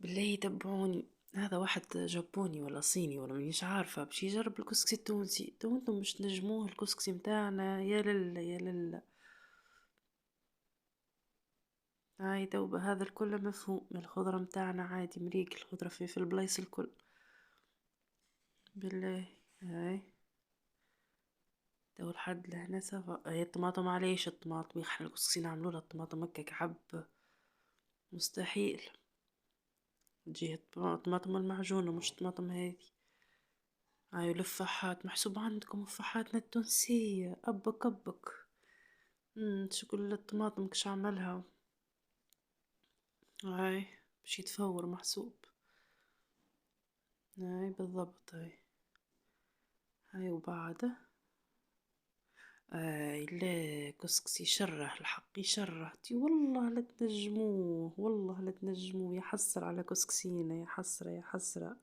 بالله تبعوني. هذا واحد جابوني ولا صيني ولا مانيش عارفة باش يجرب الكسكسي التونسي، تو انتم مش تنجموه الكسكسي متاعنا، يا للا يا للا. هاي تو هذا الكل مفهوم، الخضرة متاعنا عادي مريك، الخضرة في البلايص الكل. بالله. هاي تو الحد لهنا سافا، هي الطماطم علاش الطماطم احنا الكسكسي نعملوها الطماطم هكا كعب، مستحيل. تجي الطماطم المعجونة مش الطماطم هذي. هاي الفاحات محسوب عندكم فاحاتنا التونسية أبك أبك. شكل الطماطم كش عملها. هاي باش يتفور محسوب. هاي بالضبط هاي. هاي وبعده. لا كسكسي يشره الحق يشره تي، والله لا تنجموه والله لا تنجموه، يحسر على كسكسينا، يا حسرة يا حسرة.